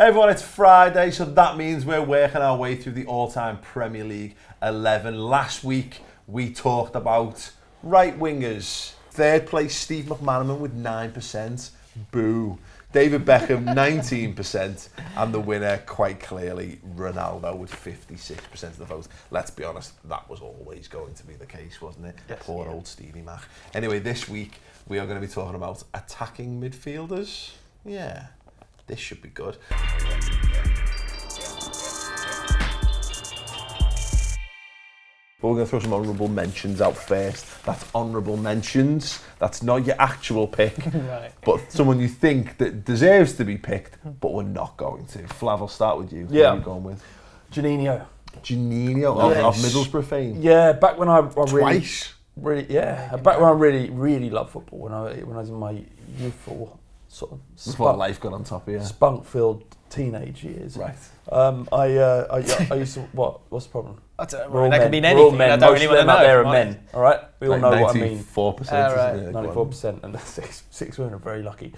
Hey everyone, it's Friday, so that means we're working our way through the all-time Premier League 11. Last week, we talked about right wingers. Third place, Steve McManaman with 9%. Boo. David Beckham, 19%. And the winner, quite clearly, Ronaldo with 56% of the vote. Let's be honest, that was always going to be the case, wasn't it? Yes. Poor old Stevie Mac. Anyway, this week, we are going to be talking about attacking midfielders. Yeah. This should be good. But we're going to throw some honourable mentions out first. That's honourable mentions. That's not your actual pick, Right. but someone you think that deserves to be picked, but we're not going to. Flav, I'll start with you. Yeah. Who are you going with? Janino. Janino of Middlesbrough fame. Yeah, back when I Twice. back when I really loved football, when I was in my youthful sort of Before life got on top of you. spunk-filled teenage years. Right. I used to what's the problem? I don't We're all know. That men. could mean We're all anything. men. I don't Most really of want to them know. out there are right? men. All right, we all know what I mean. 94%. Right. Isn't it? 94%, and six women are very lucky.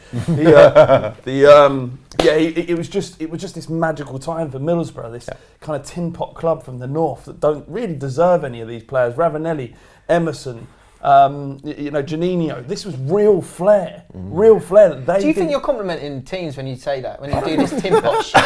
It was just this magical time for Middlesbrough, this kind of tin pot club from the north that don't really deserve any of these players. Ravanelli, Emerson, Janino. This was real flair, that they. Do you think didn't- you're complimenting teams when you say that? When you do this tin pot shit?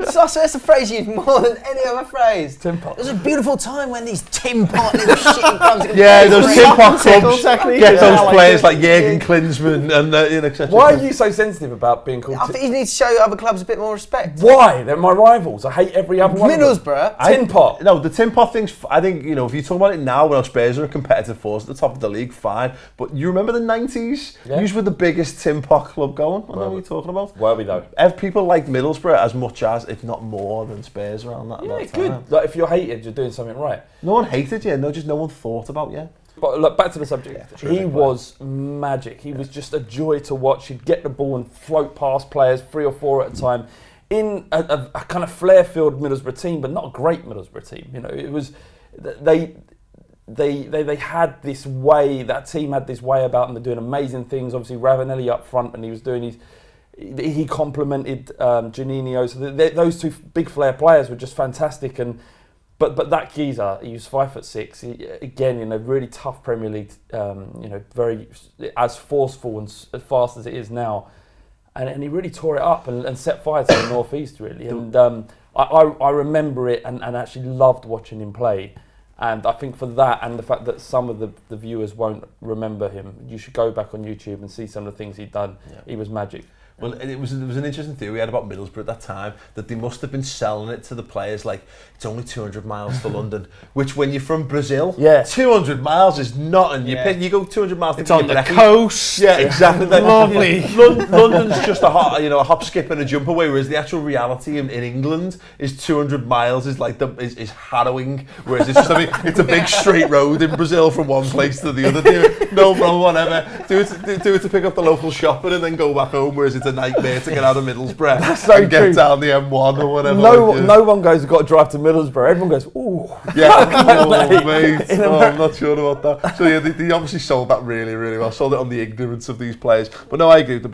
That's a phrase used more than any other phrase. Tin pot. It was a beautiful time when these tin pot little shitty clubs. Yeah, those tin pot clubs Exactly. get Yeah, those I like players it. like Jurgen Klinsmann and etc. Why are you so sensitive about being called? I think you need to show other clubs a bit more respect. Why? They're my rivals. I hate every other one. of them. Middlesbrough. Tin pot. No, the tin pot thing's. I think if you talk about it now, when Spurs are a competitive force at the top of the league, fine. But you remember the '90s? Yeah. You were the biggest tin pot club going. I know what we? you're talking about. Were we though? People like Middlesbrough as much as, if not more, than Spurs around that. Yeah, that good. time. Like if you're hated, you're doing something right. No one hated you. No, just no one thought about you. But look, back to the subject. terrific He was magic. He was just a joy to watch. He'd get the ball and float past players, 3 or 4 at a time, in a kind of flair-filled Middlesbrough team, but not a great Middlesbrough team. It was they had this way. That team had this way about them. They're doing amazing things. Obviously, Ravanelli up front, and he was doing his. He complemented Janino. So those two big flair players were just fantastic. But that geezer, he was 5'6". Again, really tough Premier League. Very as forceful and as fast as it is now, and he really tore it up and set fire to the northeast really. And I remember it and actually loved watching him play. And I think for that and the fact that some of the viewers won't remember him, you should go back on YouTube and see some of the things he'd done. Yeah. He was magic. Well, there was an interesting theory we had about Middlesbrough at that time, that they must have been selling it to the players like, it's only 200 miles to London, which when you're from Brazil, 200 miles is nothing. You go 200 miles to It's on the coast. Yeah, exactly. Lovely. London's just a hop, skip and a jump away, whereas the actual reality in England is 200 miles is like is harrowing, whereas it's just it's a big straight road in Brazil from one place to the other. No problem, whatever. Do it to pick up the local shopping and then go back home, whereas it's a nightmare to get out of Middlesbrough and get down the M1 or whatever. No one goes, got to drive to Middlesbrough. Everyone goes, ooh. Yeah, mate. I'm not sure about that. So yeah, they obviously sold that really, really well. Sold it on the ignorance of these players. But no, I agree. The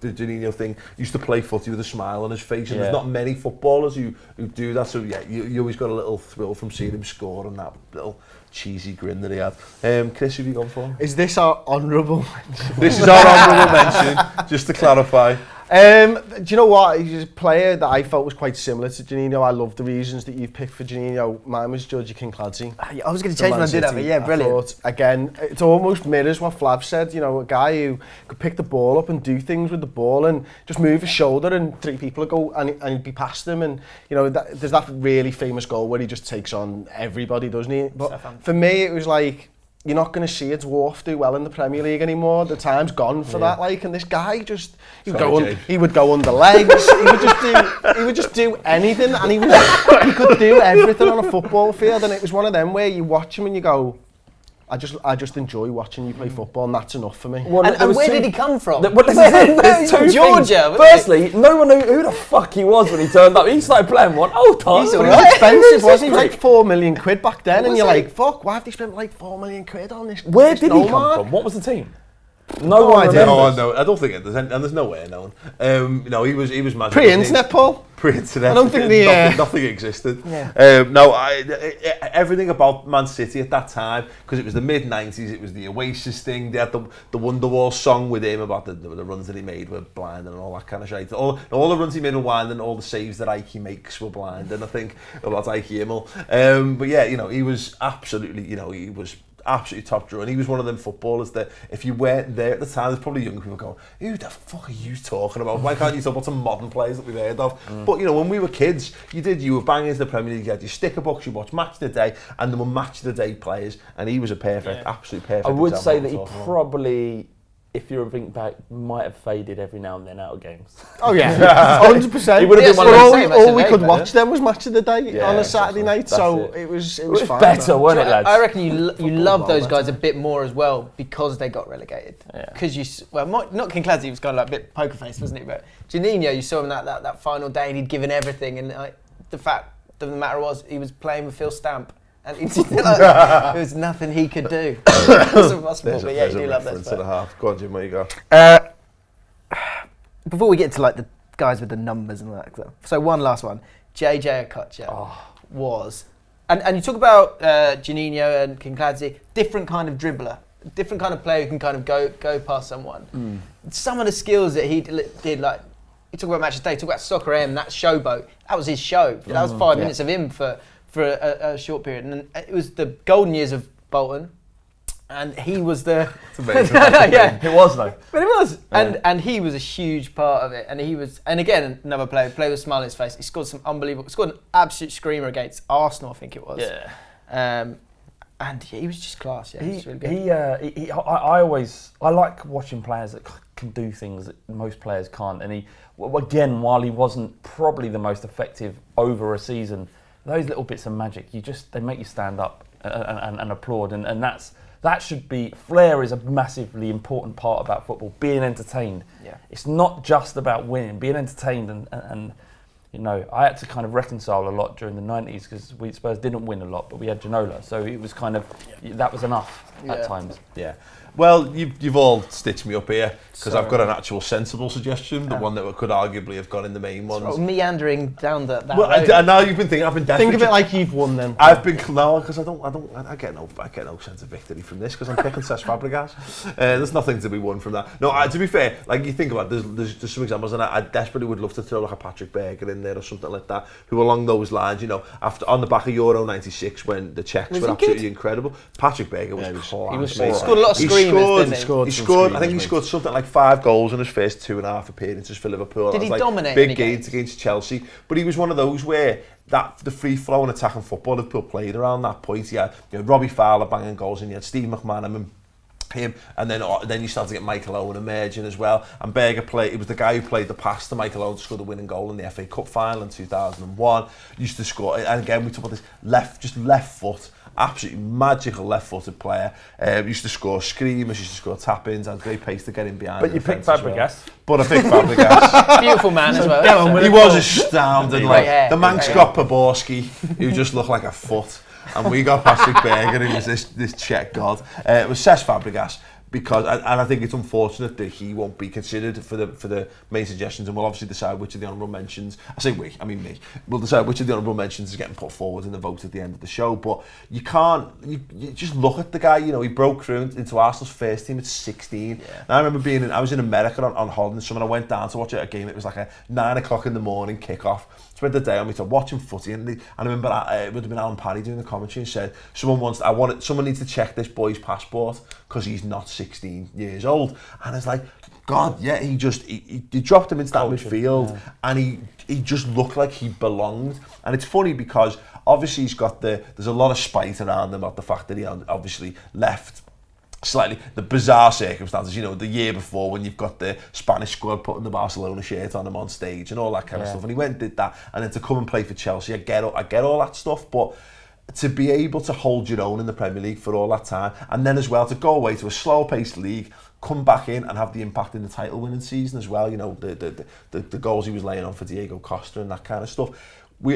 Janino thing, used to play footy with a smile on his face, and there's not many footballers who do that. So yeah, you always got a little thrill from seeing him score and that little cheesy grin that he had. Chris, who have you gone for? Is this our honourable mention? This is our honourable mention, just to clarify. Do you know what? He's a player that I felt was quite similar to Janino. I love the reasons that you've picked for Janino. Mine was Georgie Kincladze. I was going to change when I did have it. Yeah, brilliant. I thought, again, it almost mirrors what Flav said. A guy who could pick the ball up and do things with the ball and just move his shoulder and 3 people would go and he'd be past them. And, there's that really famous goal where he just takes on everybody, doesn't he? But for me, it was like, you're not going to see a dwarf do well in the Premier League anymore. The time's gone for that. And this guy he would go under legs. he would just do anything, and he could do everything on a football field. And it was one of them where you watch him and you go, I just enjoy watching you play football, and that's enough for me. Well, and where did he come from? There's two Georgia. Things. Firstly, no one knew who the fuck he was when he turned up. He started playing one. Oh, Tom. He was expensive, wasn't he? He was like 4 million quid back then, and you're like, fuck, why have they spent like 4 million quid on this? Where did he come from? What was the team? No one idea. remembers. No, I don't think there's no way known. No, he was magic. Pre-internet, Paul. Pre-internet. I don't think nothing existed. Yeah. No, everything about Man City at that time, because it was the mid-90s, it was the Oasis thing. They had the Wonderwall song with him about the runs that he made were blind and all that kind of shit. All the runs he made were blind, and all the saves that Ike makes were blind. And I think about Ike Himmel. But yeah, he was absolutely, he was absolutely top drawer, and he was one of them footballers that if you weren't there at the time, there's probably young people going, who the fuck are you talking about? Why can't you talk about some modern players that we've heard of? But when we were kids, you were banging into the Premier League, you had your sticker books, you watched Match of the Day, and there were Match of the Day players, and he was a absolutely perfect I would example say of that he what I'm talking about. probably, if you think back, might have faded every now and then out of games. Oh yeah, 100%. He would have been one of the But same. all we Match of could the Day, watch then was Match of the Day Yeah, on a Saturday night, that's so it. it was It was fine. better, wasn't it, lads? I reckon you love well those guys better. a bit more as well because they got relegated. Yeah. Because not Kincladsey was kind of like a bit poker face, wasn't he? But Juninho, you saw him that final day and he'd given everything, and the fact of the matter was he was playing with Phil Stamp. And there was nothing he could do. It was impossible, but yeah, you do love that stuff. Go on, Jim, what you got? Before we get to like the guys with the numbers and all that stuff, so one last one. JJ Okocha was, and you talk about Juninho and Kincladsey, different kind of dribbler, different kind of player who can kind of go past someone. Some of the skills that he did, like you talk about Match of the Day, talk about Soccer M, that showboat, that was his show. That was 5 minutes of him for a short period, and it was the golden years of Bolton. And he was the. It's amazing. Yeah, It was though. but it was, Yeah. and he was a huge part of it. And he was, and again, another player with a smile on his face. He scored scored an absolute screamer against Arsenal, I think it was. Yeah. And yeah, he was just class. Yeah, he was really good. I like watching players that can do things that most players can't. And again, while he wasn't probably the most effective over a season, those little bits of magic, they make you stand up and applaud, and that should be. Flair is a massively important part about football. Being entertained. Yeah. It's not just about winning. Being entertained and I had to kind of reconcile a lot during the 90s because Spurs didn't win a lot, but we had Ginola, so it was kind of that was enough at times. Yeah. Well, you've all stitched me up here because I've got an actual sensible suggestion, the one that could arguably have gone in the main ones. Sort of meandering down that Well, road. I know you've been thinking. I've been Think of it like you've won then. I've been because I get no sense of victory from this because I'm picking Cesc Fabregas. There's nothing to be won from that. No, to be fair, like you think about it, there's some examples, and I desperately would love to throw like a Patrick Berger in there or something like that, who along those lines, after on the back of Euro '96 when the Czechs were absolutely incredible. Patrick Berger was class. He was mate. He scored a lot of screamers, didn't he? He scored. I think he scored something like 5 goals in his first 2.5 appearances for Liverpool. Did he dominate big any gains games? against Chelsea? But he was one of those where the free flowing attacking football Liverpool played around that point. He had Robbie Fowler banging goals, and you had Steve McManaman, him, and then you started to get Michael Owen emerging as well. And Berger he was the guy who played the pass to Michael Owen to score the winning goal in the FA Cup final in 2001. Used to score, and again we talk about this left foot. Absolutely magical left-footed player. Used to score screamers, used to score tap-ins, had great pace to get in behind. But you picked Fabregas. But I picked Fabregas. Beautiful man as well. He was astounding. Great hair. The Manx got Poborski, who just looked like a foot, and we got Patrick Berger, who was this Czech god. It was Cesc Fabregas. Because I think it's unfortunate that he won't be considered for the main suggestions, and we'll obviously decide which of the honourable mentions. I say we, I mean me. We'll decide which of the honourable mentions is getting put forward in the vote at the end of the show. But you can't. You just look at the guy. He broke through into Arsenal's first team at 16. Yeah. And I remember I was in America on holiday, and I went down to watch a game. It was like a 9 o'clock in the morning kickoff. Spent the day on me to watching footy, and I remember it would have been Alan Parry doing the commentary and said, someone needs to check this boy's passport because he's not 16 years old. And it's like, God, yeah, he dropped him into that midfield, and he just looked like he belonged. And it's funny because obviously there's a lot of spite around him about the fact that he obviously left slightly the bizarre circumstances, the year before when you've got the Spanish squad putting the Barcelona shirt on him on stage and all that kind of stuff, and he went and did that, and then to come and play for Chelsea, I get all that stuff, but to be able to hold your own in the Premier League for all that time, and then as well to go away to a slow-paced league, come back in and have the impact in the title-winning season as well, the goals he was laying on for Diego Costa and that kind of stuff.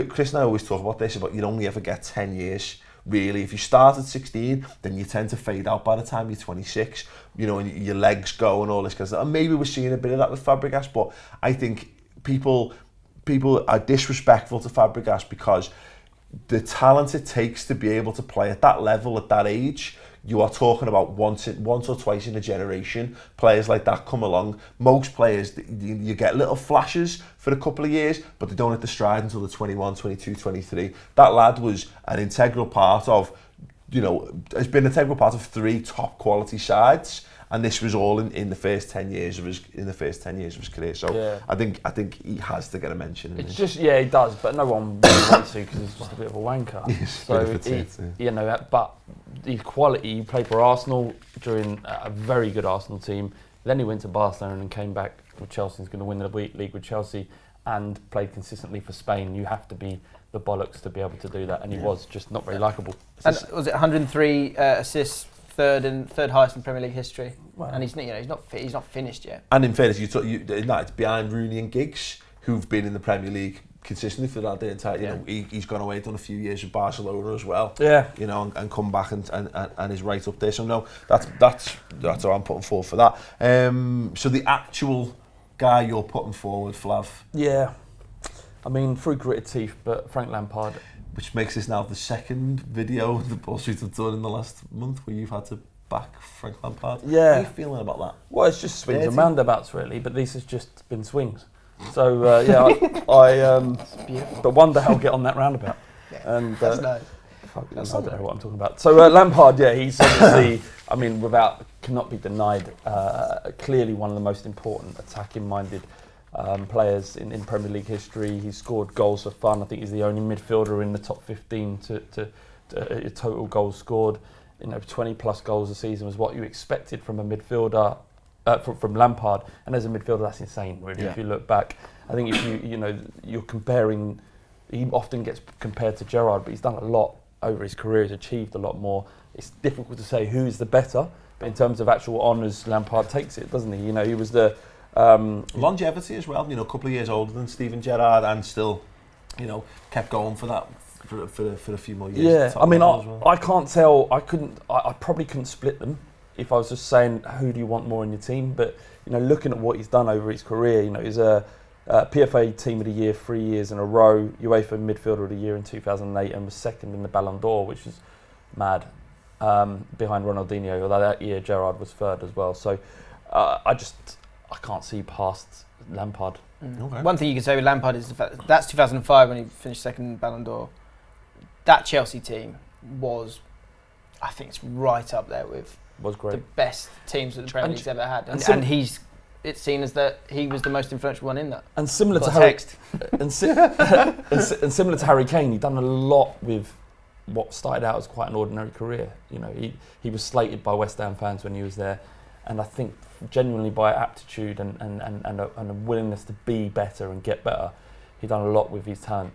Chris and I always talk about this, about you'd only ever get 10 years really. If you start at 16, then you tend to fade out by the time you're 26, you know, and your legs go and all this kind of stuff. And maybe we're seeing a bit of that with Fabregas, but I think people are disrespectful to Fabregas because the talent it takes to be able to play at that level at that age, you are talking about once or twice in a generation. Players like that come along. Most players, you get little flashes for a couple of years, but they don't hit the stride until they're 21, 22, 23. That lad was an integral part of, you know, has been an integral part of 3 top quality sides. And this was all in the first 10 years of his career. So yeah. I think he has to get a mention. It's just he does, but no one really wants to because he's just a bit of a wanker. You know, but his quality. He played for Arsenal during a very good Arsenal team. Then he went to Barcelona and came back with Chelsea. He's going to win the league with Chelsea and played consistently for Spain. You have to be the bollocks to be able to do that, and he was just not very likeable. And was it 103 assists? Third highest in Premier League history, and he's not finished yet. And in fairness, it's behind Rooney and Giggs, who've been in the Premier League consistently for that entire. You know, he's gone away, done a few years with Barcelona as well. Yeah, you know, and come back and is right up there. So no, that's what I'm putting forward for that. So the actual guy you're putting forward, Flav. Yeah, I mean through gritted teeth, but Frank Lampard. Which makes this now the second video the Paul Street have done in the last month where you've had to back Frank Lampard. Yeah. How are you feeling about that? Well, it's just swings and roundabouts really, but this has just been swings. So I but wonder how I'll get on that roundabout. Yeah. And that's nice. I don't know what I'm talking about. So Lampard, he's obviously, I mean, cannot be denied, clearly one of the most important attacking-minded players in Premier League history. He's scored goals for fun. I think he's the only midfielder in the top 15 to total goals scored. You know, 20 plus goals a season was what you expected from a midfielder, from Lampard. And as a midfielder, that's insane, really. Yeah. If you look back, I think if you're comparing, he often gets compared to Gerrard, but he's done a lot over his career. He's achieved a lot more. It's difficult to say who is the better, but in terms of actual honours, Lampard takes it, doesn't he? You know, he was the longevity as well, you know, a couple of years older than Steven Gerrard and still, you know, kept going for that for a few more years. Yeah, I mean, I can't tell, I probably couldn't split them if I was just saying who do you want more in your team, but, you know, looking at what he's done over his career, you know, he's a PFA Team of the Year 3 years in a row, UEFA Midfielder of the Year in 2008 and was second in the Ballon d'Or, which is mad, behind Ronaldinho, although that year Gerrard was third as well. So I can't see past Lampard. Okay. One thing you can say with Lampard is the fact that's 2005 when he finished second in Ballon d'Or. That Chelsea team was, I think it's right up there with great. The best teams that the Premier League's ever had. And it's seen as that he was the most influential one in that. And similar to Harry, and similar to Harry Kane, he'd done a lot with what started out as quite an ordinary career. You know, he was slated by West Ham fans when he was there, and I think genuinely by aptitude and a willingness to be better and get better, he'd done a lot with his talent.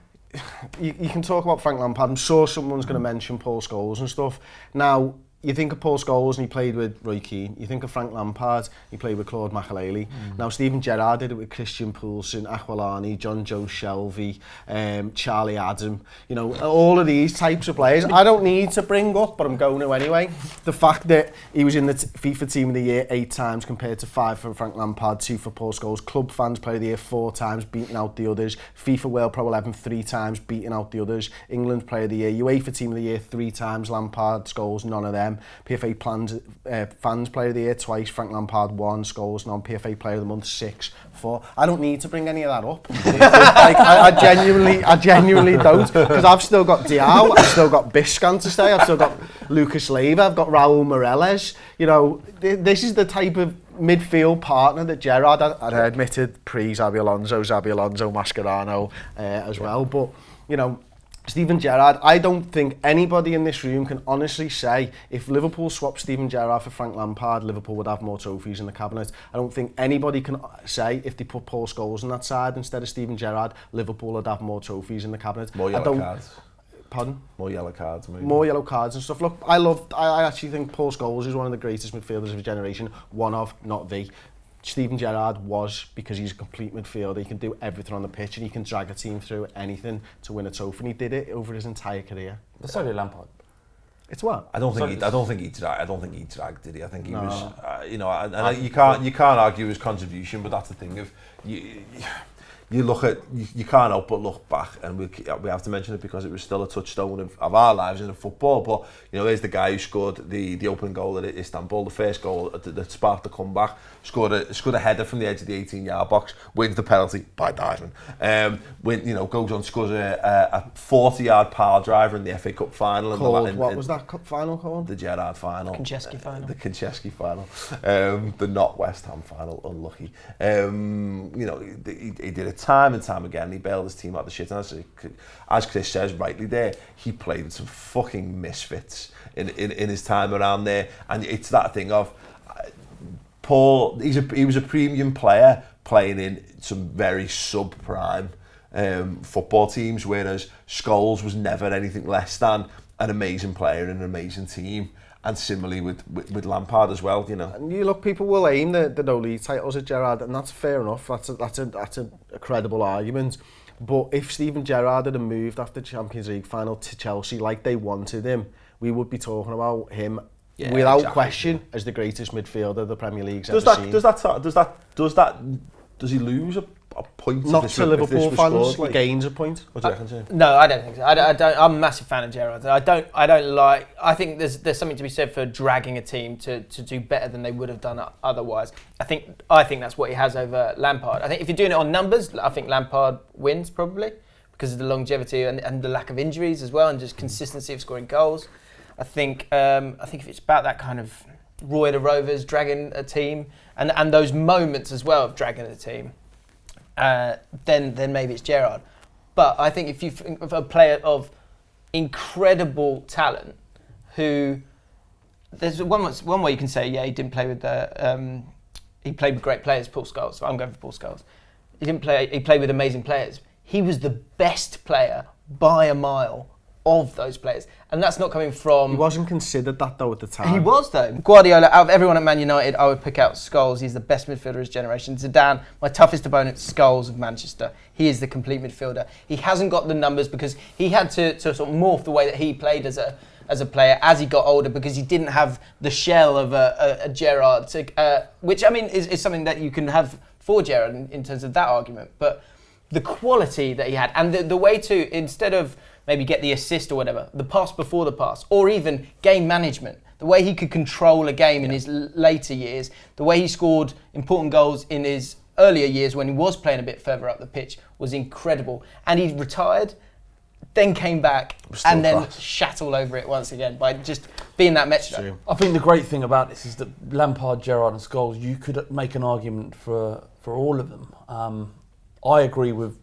You can talk about Frank Lampard. I'm sure someone's going to mention Paul Scholes and stuff. Now, you think of Paul Scholes and he played with Roy Keane. You think of Frank Lampard, he played with Claude Makelele. Now, Steven Gerrard did it with Christian Poulsen, Aquilani, John Joe Shelvey, Charlie Adam. You know, all of these types of players. I don't need to bring up, but I'm going to anyway. The fact that he was in the FIFA Team of the Year 8 times compared to 5 for Frank Lampard, 2 for Paul Scholes. Club Fans Player of the Year 4 times, beating out the others. FIFA World Pro 11 3 times, beating out the others. England Player of the Year, UEFA Team of the Year 3 times, Lampard, Scholes, none of them. PFA Fans Player of the Year twice, Frank Lampard 1, Scholes none, PFA Player of the Month 6, 4. I don't need to bring any of that up. Like, I genuinely don't, because I've still got Diao, I've still got Biscan to say, I've still got Lucas Leiva, I've got Raul Meireles. You know, this is the type of midfield partner that Gerrard had admitted pre-Xabi Alonso, Mascherano as well, but, you know, Steven Gerrard, I don't think anybody in this room can honestly say if Liverpool swapped Steven Gerrard for Frank Lampard, Liverpool would have more trophies in the cabinet. I don't think anybody can say if they put Paul Scholes on that side instead of Steven Gerrard, Liverpool would have more trophies in the cabinet. More yellow cards. Pardon? More yellow cards, maybe. More yellow cards and stuff. Look, I actually think Paul Scholes is one of the greatest midfielders of his generation. One of, not the. Steven Gerrard was, because he's a complete midfielder. He can do everything on the pitch and he can drag a team through anything to win a trophy. And he did it over his entire career. But so did Lampard. It's what? I don't think he dragged, did he? I think he was, you can't argue his contribution, but that's the thing of you look at you can't help but look back, and we have to mention it because it was still a touchstone of our lives in football. But there's the guy who scored the opening goal at Istanbul, the first goal that sparked the comeback. Scored a header from the edge of the 18-yard box, wins the penalty by diving. Goes on, scores a 40-yard power driver in the FA Cup final. What was that cup final called? The Gerrard final. Konchesky final. The Konchesky final. The not West Ham final. Unlucky. He did it time and time again. He bailed his team out of the shit. And as Chris says rightly there, he played with some fucking misfits in his time around there. And it's that thing of Paul. He was a premium player playing in some very sub-prime football teams, whereas Scholes was never anything less than an amazing player and an amazing team. And similarly with Lampard as well, And you look, people will aim the no league titles at Gerrard, and that's fair enough. That's a credible argument. But if Steven Gerrard had moved after the Champions League final to Chelsea like they wanted him, we would be talking about him without question as the greatest midfielder the Premier League's ever seen. Does he lose a point? Not to Liverpool fans, he gains a point. What do you reckon, Jim? No, I don't think so. I don't. I'm a massive fan of Gerrard. I don't like. I think there's something to be said for dragging a team to do better than they would have done otherwise. I think that's what he has over Lampard. I think if you're doing it on numbers, I think Lampard wins probably because of the longevity and the lack of injuries as well, and just consistency of scoring goals. I think if it's about that kind of Roy the Rovers dragging a team and those moments as well of dragging a team, then maybe it's Gerrard. But I think if you think of a player of incredible talent, who there's one way you can say, he didn't play with he played with great players, Paul Scholes. So I'm going for Paul Scholes. He played with amazing players. He was the best player by a mile of those players, and that's not coming from. He wasn't considered that though at the time. He was though. Guardiola, out of everyone at Man United, I would pick out Scholes. He's the best midfielder of his generation. Zidane, my toughest opponent, Scholes of Manchester. He is the complete midfielder. He hasn't got the numbers because he had to sort of morph the way that he played as a player as he got older, because he didn't have the shell of a Gerrard, which I mean is something that you can have for Gerrard in terms of that argument. But the quality that he had and the way to, instead of maybe get the assist or whatever, the pass before the pass, or even game management, the way he could control a game in his later years, the way he scored important goals in his earlier years when he was playing a bit further up the pitch was incredible. And he retired, then came back and then shat all over it once again by just being that metronome. I think the great thing about this is that Lampard, Gerrard and Scholes, you could make an argument for all of them. I agree with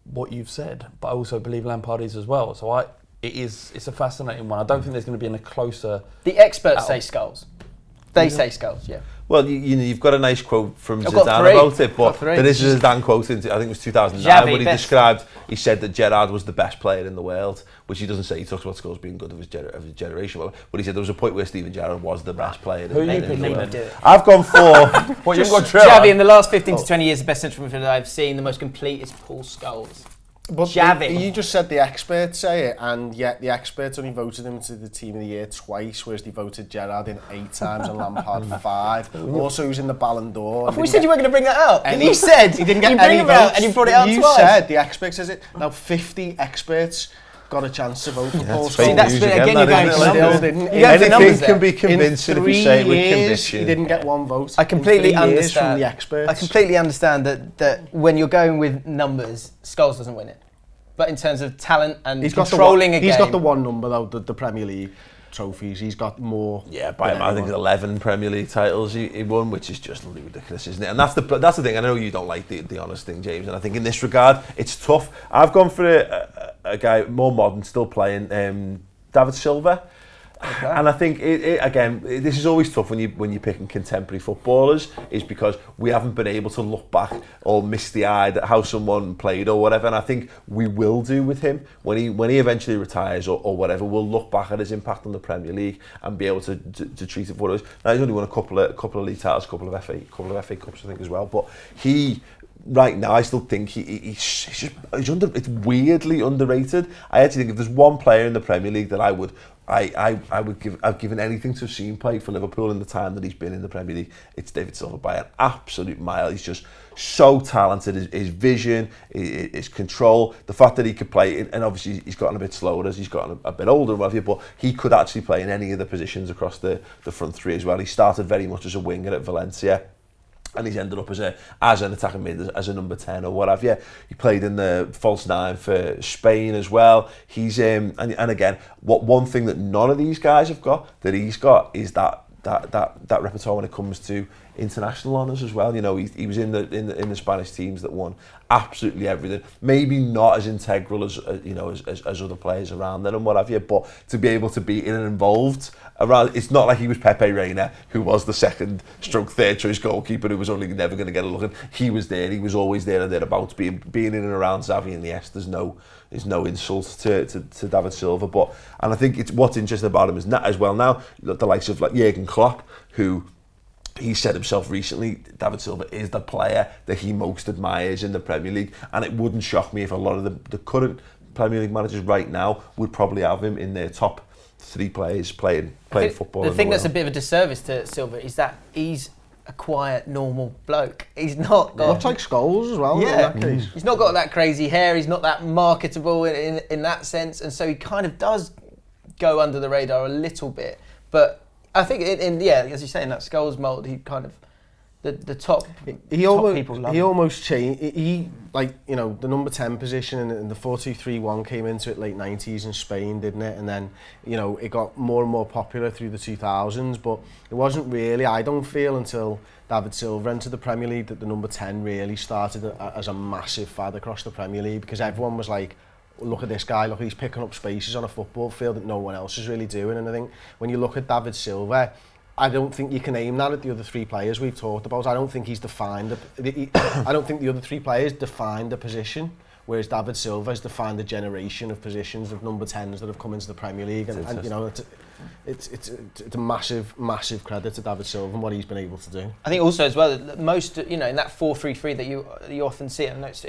what you've said, but I also believe Lampard is as well. So it's a fascinating one. I don't think there's going to be a closer. The experts say Scholes. They say Scholes, yeah. Well, you've got a nice quote from Zidane about it, but there is a Zidane quote, I think it was 2009, where he said that Gerrard was the best player in the world, which he doesn't say. He talks about Scholes being good of his generation, but he said there was a point where Steven Gerrard was the best player in the world. I've gone for... Xavi, in the last 15 to 20 years, the best central midfielder I've seen, the most complete is Paul Scholes. But you just said the experts say it, and yet the experts only voted him to the team of the year twice, whereas they voted Gerrard in 8 times and Lampard 5. Also, he was in the Ballon d'Or. We said you weren't going to bring that out. And you said he didn't get any votes, and you brought it out twice. You said the experts says it. Now 50 experts got a chance to vote for Paul Scholes. That's again, you're going for numbers. Anything can be convincing if you say it with conviction. He didn't get one vote. I completely understand. From the experts. I completely understand that when you're going with numbers, Scholes doesn't win it. But in terms of talent and controlling a game, he's got the one number though, the Premier League trophies. He's got more. Yeah, by I think 11 Premier League titles he won, which is just ridiculous, isn't it? And that's the thing. I know you don't like the honest thing, James, and I think in this regard it's tough. I've gone for a guy more modern, still playing, David Silva. Okay. And I think again, this is always tough when you're picking contemporary footballers, is because we haven't been able to look back or miss the eye at how someone played or whatever. And I think we will do with him when he eventually retires or whatever. We'll look back at his impact on the Premier League and be able to treat it for us. Now he's only won a couple of league titles, a couple of FA Cups, I think, as well. But he right now, I still think it's weirdly underrated. I actually think if there's one player in the Premier League that I've given anything to have seen play for Liverpool in the time that he's been in the Premier League, it's David Silva by an absolute mile. He's just so talented. His vision, his control, the fact that he could play, and obviously he's gotten a bit slower as he's gotten a bit older and whatever, but he could actually play in any of the positions across the front three as well. He started very much as a winger at Valencia, and he's ended up as an attacking mid, as a number 10 or whatever. Yeah, he played in the false 9 for Spain as well. He's and again, one thing that none of these guys have got that he's got is that repertoire when it comes to international honours as well. You know, he was in the Spanish teams that won absolutely everything. Maybe not as integral as as other players around there and what have you, but to be able to be in and involved around, it's not like he was Pepe Reina, who was the second stroke third choice goalkeeper who was only never going to get a look in. He was there. He was always there and thereabouts, being in and around Xavi and Iniesta. There's no insult to David Silva, and I think it's what's interesting about him is as well now the likes of like Jurgen Klopp, who he said himself recently, David Silva is the player that he most admires in the Premier League, and it wouldn't shock me if a lot of the current Premier League managers right now would probably have him in their top 3 players playing football. The thing that's a bit of a disservice to Silva is that he's a quiet, normal bloke. He's not got... Looks like Scholes as well, yeah, in that case. He's not got that crazy hair, he's not that marketable in that sense, and so he kind of does go under the radar a little bit. But I think, as you say, in that Scholes mould, he kind of... The top people love him. He almost changed. He the number 10 position and the 4-2-3-1 came into it late 90s in Spain, didn't it? And then it got more and more popular through the 2000s. But it wasn't really, I don't feel, until David Silva entered the Premier League that the number 10 really started as a massive fad across the Premier League, because everyone was like, look at this guy, look, he's picking up spaces on a football field that no one else is really doing. And I think when you look at David Silva, I don't think you can aim that at the other 3 players we've talked about. I don't think he's defined. I don't think the other 3 players defined a position, whereas David Silva has defined a generation of positions of number 10s that have come into the Premier League. And it's a massive credit to David Silva and what he's been able to do. I think also as well, that most in that 4-3-3 that you often see, and it's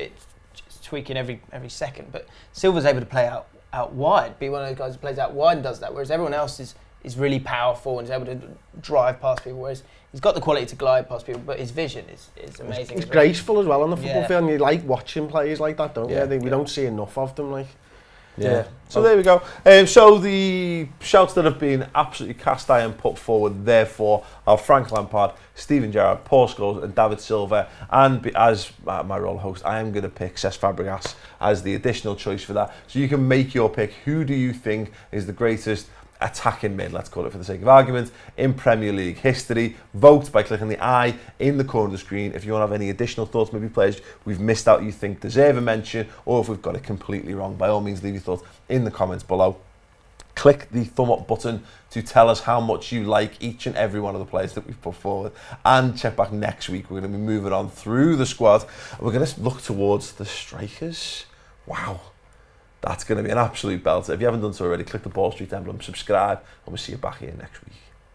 tweaking every second, but Silva's able to play out wide, be one of those guys who plays out wide and does that, whereas everyone else is really powerful and is able to drive past people, whereas he's got the quality to glide past people, but his vision is amazing. He's graceful as well on the football field, and you like watching players like that, don't you? We don't see enough of them. So there we go. So the shouts that have been absolutely cast iron put forward, therefore, are Frank Lampard, Steven Gerrard, Paul Scholes and David Silva. And as my role host, I am going to pick Cesc Fabregas as the additional choice for that. So you can make your pick. Who do you think is the greatest attacking mid, let's call it for the sake of argument, in Premier League history? Vote by clicking the I in the corner of the screen. If you want to have any additional thoughts, maybe players we've missed out you think deserve a mention, or if we've got it completely wrong, by all means leave your thoughts in the comments below. Click the thumb up button to tell us how much you like each and every one of the players that we've put forward, and check back next week. We're going to be moving on through the squad and we're going to look towards the strikers. Wow, that's going to be an absolute belter. If you haven't done so already, click the Ball Street emblem, subscribe, and we'll see you back here next week.